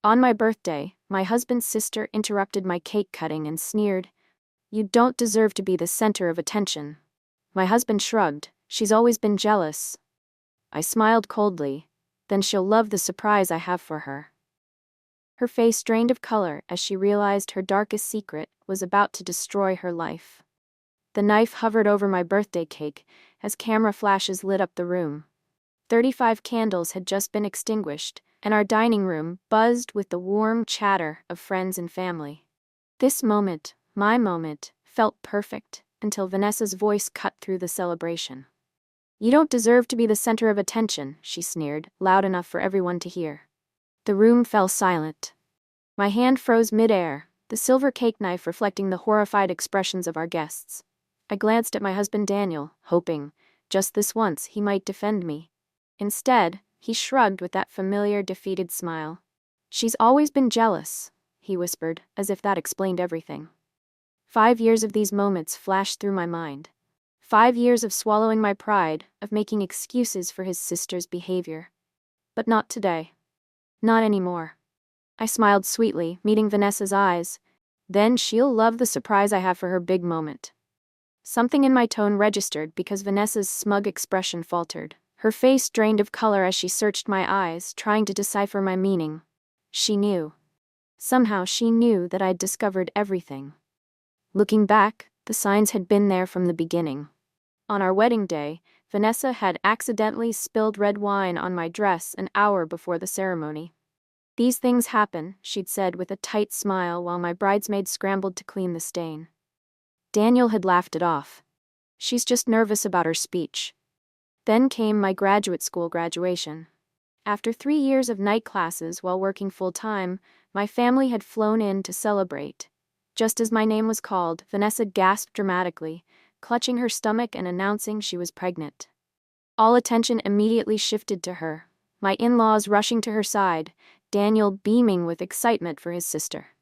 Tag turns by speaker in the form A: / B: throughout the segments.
A: On my birthday, my husband's sister interrupted my cake cutting and sneered, "You don't deserve to be the center of attention." My husband shrugged, "She's always been jealous." I smiled coldly, "Then she'll love the surprise I have for her." Her face drained of color as she realized her darkest secret was about to destroy her life. The knife hovered over my birthday cake as camera flashes lit up the room. 35 candles had just been extinguished, and our dining room buzzed with the warm chatter of friends and family. This moment, my moment, felt perfect until Vanessa's voice cut through the celebration. "You don't deserve to be the center of attention," she sneered, loud enough for everyone to hear. The room fell silent. My hand froze mid-air, the silver cake knife reflecting the horrified expressions of our guests. I glanced at my husband Daniel, hoping, just this once, he might defend me. Instead, he shrugged with that familiar, defeated smile. "She's always been jealous," he whispered, as if that explained everything. 5 years of these moments flashed through my mind. 5 years of swallowing my pride, of making excuses for his sister's behavior. But not today. Not anymore. I smiled sweetly, meeting Vanessa's eyes. "Then she'll love the surprise I have for her big moment." Something in my tone registered because Vanessa's smug expression faltered. Her face drained of color as she searched my eyes, trying to decipher my meaning. She knew. Somehow she knew that I'd discovered everything. Looking back, the signs had been there from the beginning. On our wedding day, Vanessa had accidentally spilled red wine on my dress an hour before the ceremony. "These things happen," she'd said with a tight smile while my bridesmaids scrambled to clean the stain. Daniel had laughed it off. "She's just nervous about her speech." Then came my graduate school graduation. After 3 years of night classes while working full-time, my family had flown in to celebrate. Just as my name was called, Vanessa gasped dramatically, clutching her stomach and announcing she was pregnant. All attention immediately shifted to her, my in-laws rushing to her side, Daniel beaming with excitement for his sister.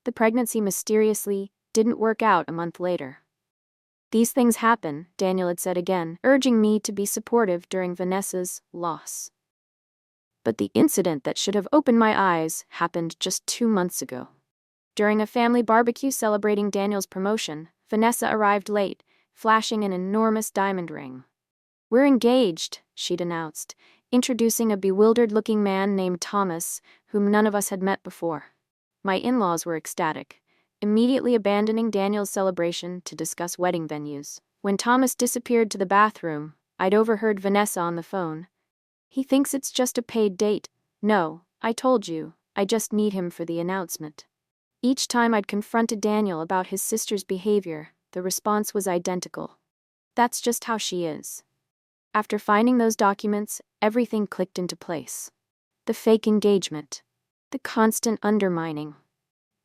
A: The pregnancy mysteriously didn't work out a month later. "These things happen," Daniel had said again, urging me to be supportive during Vanessa's loss. But the incident that should have opened my eyes happened just 2 months ago. During a family barbecue celebrating Daniel's promotion, Vanessa arrived late, flashing an enormous diamond ring. "We're engaged," she'd announced, introducing a bewildered-looking man named Thomas, whom none of us had met before. My in-laws were ecstatic, immediately abandoning Daniel's celebration to discuss wedding venues. When Thomas disappeared to the bathroom, I'd overheard Vanessa on the phone. "He thinks it's just a paid date." "No, I told you, I just need him for the announcement." Each time I'd confronted Daniel about his sister's behavior, the response was identical. "That's just how she is." After finding those documents, everything clicked into place. The fake engagement. The constant undermining.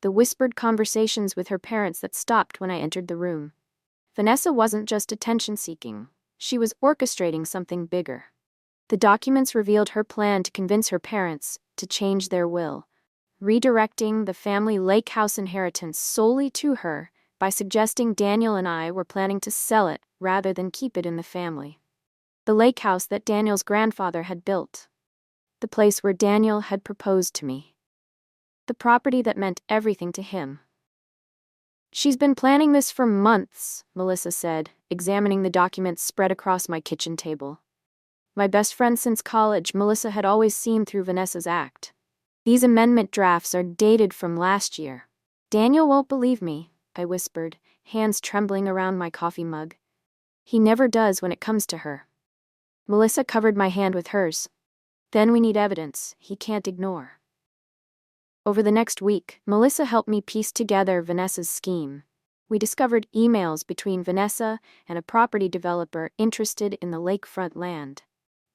A: The whispered conversations with her parents that stopped when I entered the room. Vanessa wasn't just attention-seeking. She was orchestrating something bigger. The documents revealed her plan to convince her parents to change their will, redirecting the family lake house inheritance solely to her by suggesting Daniel and I were planning to sell it rather than keep it in the family. The lake house that Daniel's grandfather had built. The place where Daniel had proposed to me. The property that meant everything to him. "She's been planning this for months," Melissa said, examining the documents spread across my kitchen table. My best friend since college, Melissa had always seen through Vanessa's act. "These amendment drafts are dated from last year." "Daniel won't believe me," I whispered, hands trembling around my coffee mug. "He never does when it comes to her." Melissa covered my hand with hers. "Then we need evidence he can't ignore." Over the next week, Melissa helped me piece together Vanessa's scheme. We discovered emails between Vanessa and a property developer interested in the lakefront land.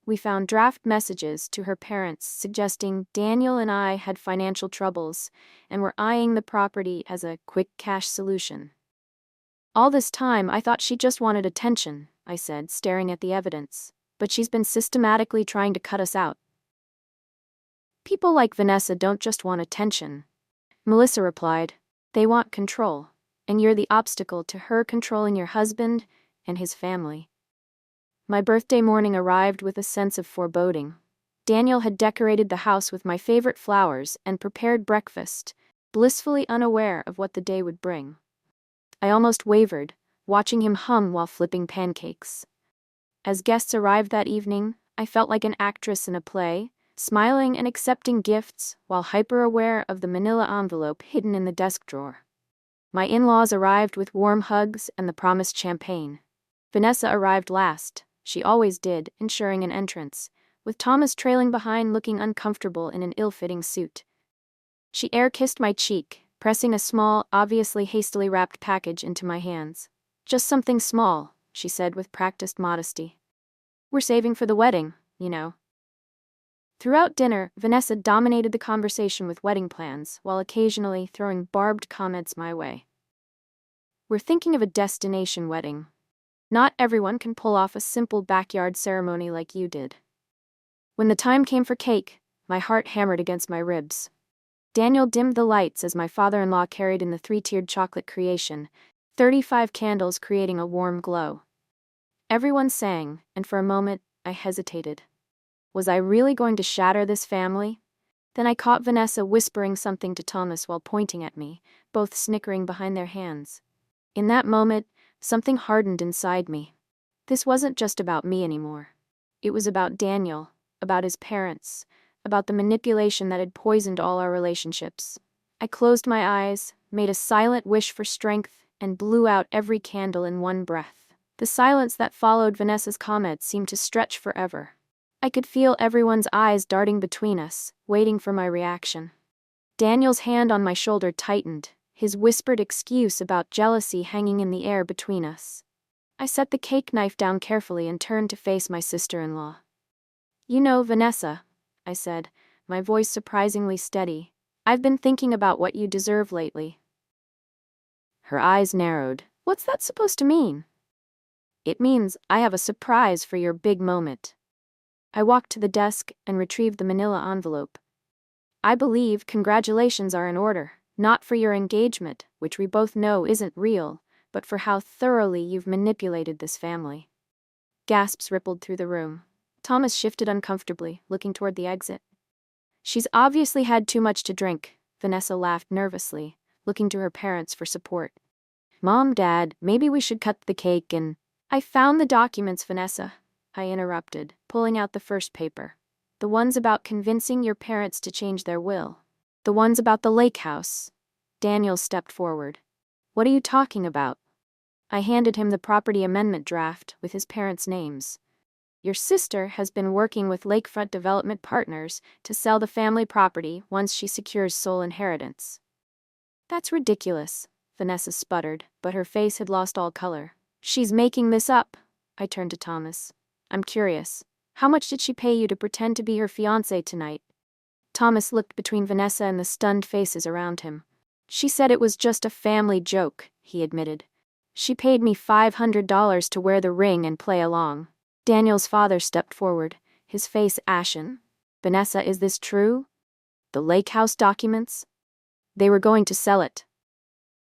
A: We found draft messages to her parents suggesting Daniel and I had financial troubles and were eyeing the property as a quick cash solution. "All this time I thought she just wanted attention," I said, staring at the evidence. "But she's been systematically trying to cut us out." "People like Vanessa don't just want attention," Melissa replied. "They want control, and you're the obstacle to her controlling your husband and his family." My birthday morning arrived with a sense of foreboding. Daniel had decorated the house with my favorite flowers and prepared breakfast, blissfully unaware of what the day would bring. I almost wavered, watching him hum while flipping pancakes. As guests arrived that evening, I felt like an actress in a play, smiling and accepting gifts while hyper-aware of the manila envelope hidden in the desk drawer. My in-laws arrived with warm hugs and the promised champagne. Vanessa arrived last, she always did, ensuring an entrance, with Thomas trailing behind looking uncomfortable in an ill-fitting suit. She air-kissed my cheek, pressing a small, obviously hastily wrapped package into my hands. "Just something small," she said with practiced modesty. "We're saving for the wedding, you know." Throughout dinner, Vanessa dominated the conversation with wedding plans, while occasionally throwing barbed comments my way. "We're thinking of a destination wedding. Not everyone can pull off a simple backyard ceremony like you did." When the time came for cake, my heart hammered against my ribs. Daniel dimmed the lights as my father-in-law carried in the 3-tiered chocolate creation, 35 candles creating a warm glow. Everyone sang, and for a moment, I hesitated. Was I really going to shatter this family? Then I caught Vanessa whispering something to Thomas while pointing at me, both snickering behind their hands. In that moment, something hardened inside me. This wasn't just about me anymore. It was about Daniel, about his parents, about the manipulation that had poisoned all our relationships. I closed my eyes, made a silent wish for strength, and blew out every candle in one breath. The silence that followed Vanessa's comments seemed to stretch forever. I could feel everyone's eyes darting between us, waiting for my reaction. Daniel's hand on my shoulder tightened, his whispered excuse about jealousy hanging in the air between us. I set the cake knife down carefully and turned to face my sister-in-law. "You know, Vanessa," I said, my voice surprisingly steady, "I've been thinking about what you deserve lately." Her eyes narrowed. "What's that supposed to mean?" "It means I have a surprise for your big moment." I walked to the desk and retrieved the manila envelope. "I believe congratulations are in order, not for your engagement, which we both know isn't real, but for how thoroughly you've manipulated this family." Gasps rippled through the room. Thomas shifted uncomfortably, looking toward the exit. "She's obviously had too much to drink," Vanessa laughed nervously, looking to her parents for support. "Mom, Dad, maybe we should cut the cake and—" "I found the documents, Vanessa," I interrupted, pulling out the first paper. "The ones about convincing your parents to change their will. The ones about the lake house." Daniel stepped forward. "What are you talking about?" I handed him the property amendment draft with his parents' names. "Your sister has been working with Lakefront Development Partners to sell the family property once she secures sole inheritance." "That's ridiculous," Vanessa sputtered, but her face had lost all color. "She's making this up." I turned to Thomas. "I'm curious. How much did she pay you to pretend to be her fiancé tonight?" Thomas looked between Vanessa and the stunned faces around him. "She said it was just a family joke," he admitted. "She paid me $500 to wear the ring and play along." Daniel's father stepped forward, his face ashen. "Vanessa, is this true? The lake house documents?" "They were going to sell it,"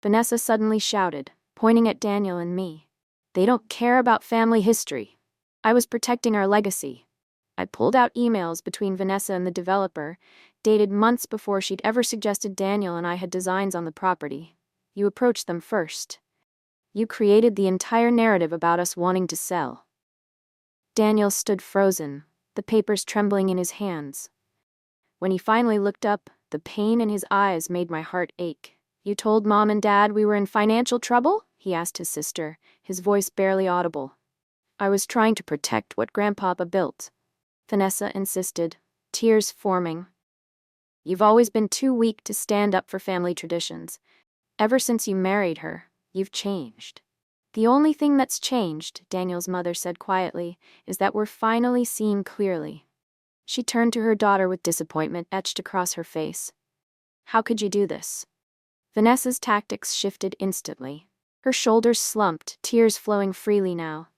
A: Vanessa suddenly shouted, pointing at Daniel and me. "They don't care about family history. I was protecting our legacy." I pulled out emails between Vanessa and the developer, dated months before she'd ever suggested Daniel and I had designs on the property. "You approached them first. You created the entire narrative about us wanting to sell." Daniel stood frozen, the papers trembling in his hands. When he finally looked up, the pain in his eyes made my heart ache. "You told Mom and Dad we were in financial trouble?" he asked his sister, his voice barely audible. "I was trying to protect what Grandpapa built," Vanessa insisted, tears forming. "You've always been too weak to stand up for family traditions. Ever since you married her, you've changed." "The only thing that's changed," Daniel's mother said quietly, "is that we're finally seeing clearly." She turned to her daughter with disappointment etched across her face. "How could you do this?" Vanessa's tactics shifted instantly. Her shoulders slumped, tears flowing freely now.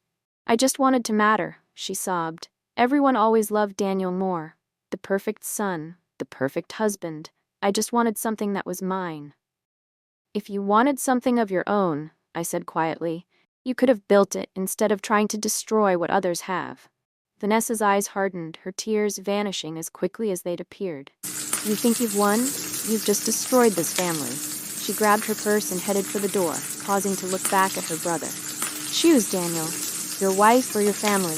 A: "I just wanted to matter," she sobbed. "Everyone always loved Daniel more. The perfect son, the perfect husband. I just wanted something that was mine." "If you wanted something of your own," I said quietly, "you could have built it instead of trying to destroy what others have." Vanessa's eyes hardened, her tears vanishing as quickly as they'd appeared. You think you've won? You've just destroyed this family. She grabbed her purse and headed for the door, pausing to look back at her brother. Choose, Daniel. Your wife or your family?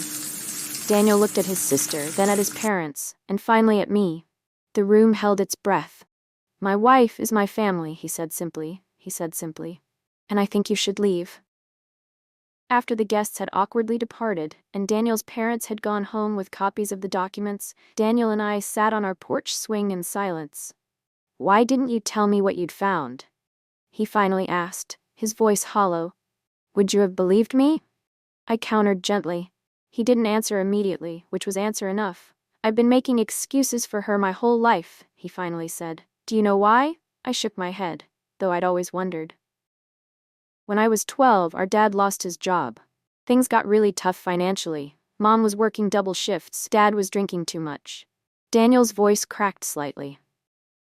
A: Daniel looked at his sister, then at his parents, and finally at me. The room held its breath. My wife is my family, he said simply. And I think you should leave. After the guests had awkwardly departed, and Daniel's parents had gone home with copies of the documents, Daniel and I sat on our porch swing in silence. Why didn't you tell me what you'd found? He finally asked, his voice hollow. Would you have believed me? I countered gently. He didn't answer immediately, which was answer enough. I've been making excuses for her my whole life, he finally said. Do you know why? I shook my head, though I'd always wondered. When I was 12, our dad lost his job. Things got really tough financially. Mom was working double shifts, Dad was drinking too much. Daniel's voice cracked slightly.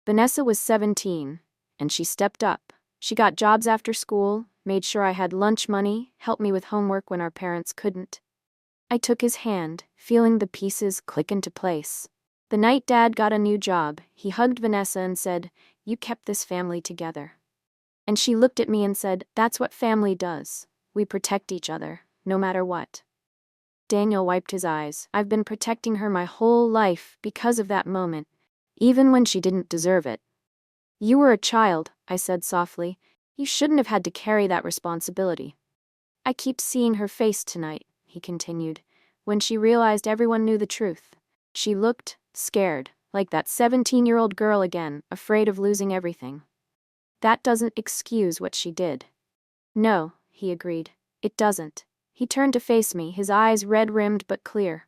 A: Vanessa was 17, and she stepped up. She got jobs after school, made sure I had lunch money, helped me with homework when our parents couldn't. I took his hand, feeling the pieces click into place. The night Dad got a new job, he hugged Vanessa and said, You kept this family together. And she looked at me and said, That's what family does. We protect each other, no matter what. Daniel wiped his eyes. I've been protecting her my whole life because of that moment, even when she didn't deserve it. You were a child, I said softly. You shouldn't have had to carry that responsibility. I keep seeing her face tonight, he continued, when she realized everyone knew the truth. She looked scared, like that 17-year-old girl again, afraid of losing everything. That doesn't excuse what she did. No, he agreed. It doesn't. He turned to face me, his eyes red-rimmed but clear.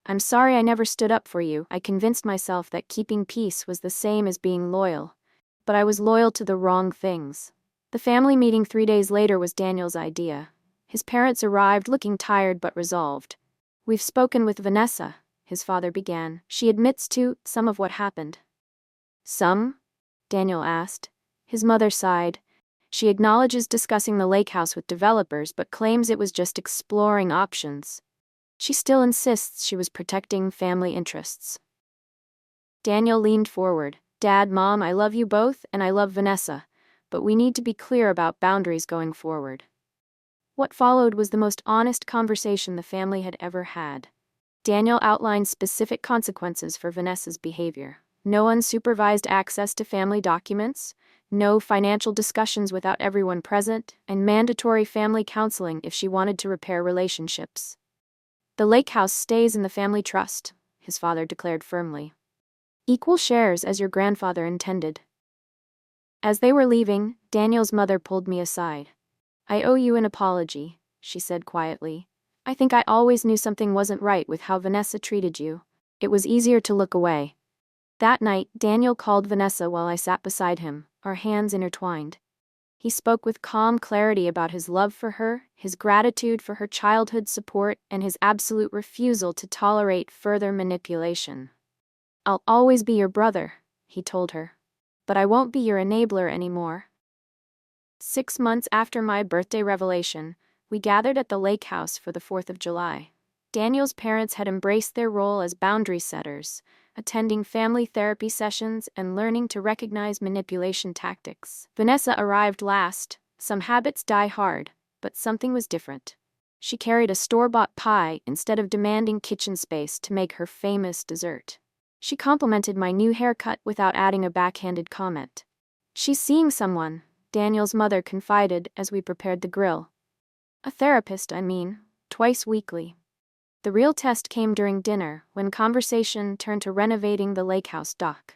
A: I'm sorry I never stood up for you. I convinced myself that keeping peace was the same as being loyal. But I was loyal to the wrong things. The family meeting 3 days later was Daniel's idea. His parents arrived looking tired but resolved. We've spoken with Vanessa, his father began. She admits to some of what happened. Some? Daniel asked. His mother sighed. She acknowledges discussing the lake house with developers but claims it was just exploring options. She still insists she was protecting family interests. Daniel leaned forward. Dad, Mom, I love you both and I love Vanessa, but we need to be clear about boundaries going forward. What followed was the most honest conversation the family had ever had. Daniel outlined specific consequences for Vanessa's behavior. No unsupervised access to family documents, no financial discussions without everyone present, and mandatory family counseling if she wanted to repair relationships. The lake house stays in the family trust, his father declared firmly. Equal shares as your grandfather intended. As they were leaving, Daniel's mother pulled me aside. I owe you an apology, she said quietly. I think I always knew something wasn't right with how Vanessa treated you. It was easier to look away. That night, Daniel called Vanessa while I sat beside him, our hands intertwined. He spoke with calm clarity about his love for her, his gratitude for her childhood support, and his absolute refusal to tolerate further manipulation. I'll always be your brother, he told her. But I won't be your enabler anymore. 6 months after my birthday revelation, we gathered at the lake house for the 4th of July. Daniel's parents had embraced their role as boundary setters, attending family therapy sessions and learning to recognize manipulation tactics. Vanessa arrived last. Some habits die hard, but something was different. She carried a store-bought pie instead of demanding kitchen space to make her famous dessert. She complimented my new haircut without adding a backhanded comment. She's seeing someone, Daniel's mother confided as we prepared the grill. A therapist, I mean, twice weekly. The real test came during dinner, when conversation turned to renovating the lake house dock.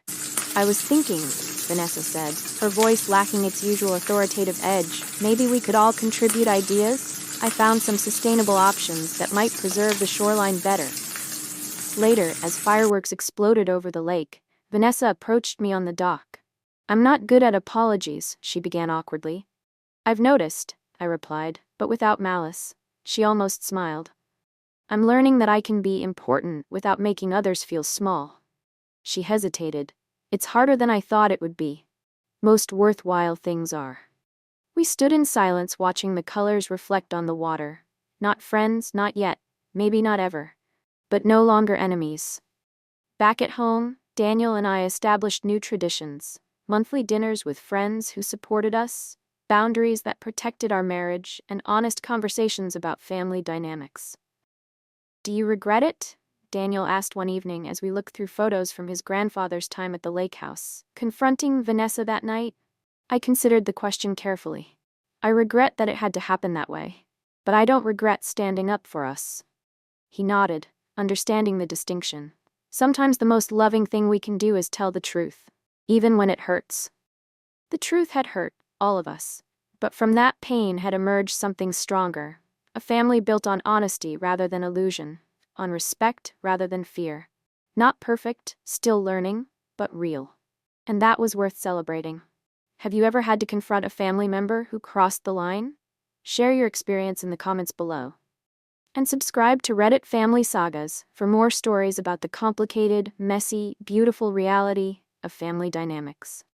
A: I was thinking, Vanessa said, her voice lacking its usual authoritative edge, maybe we could all contribute ideas? I found some sustainable options that might preserve the shoreline better. Later, as fireworks exploded over the lake, Vanessa approached me on the dock. I'm not good at apologies, she began awkwardly. I've noticed, I replied, but without malice. She almost smiled. I'm learning that I can be important without making others feel small. She hesitated. It's harder than I thought it would be. Most worthwhile things are. We stood in silence watching the colors reflect on the water. Not friends, not yet, maybe not ever. but no longer enemies. Back at home, Daniel and I established new traditions: monthly dinners with friends who supported us, boundaries that protected our marriage, and honest conversations about family dynamics. "Do you regret it?" Daniel asked one evening as we looked through photos from his grandfather's time at the lake house. Confronting Vanessa that night, I considered the question carefully. "I regret that it had to happen that way, but I don't regret standing up for us." He nodded, understanding the distinction. Sometimes the most loving thing we can do is tell the truth, even when it hurts. The truth had hurt all of us, but from that pain had emerged something stronger: a family built on honesty rather than illusion, on respect rather than fear. Not perfect, still learning, but real. And that was worth celebrating. Have you ever had to confront a family member who crossed the line? Share your experience in the comments below. And subscribe to Reddit Family Sagas for more stories about the complicated, messy, beautiful reality of family dynamics.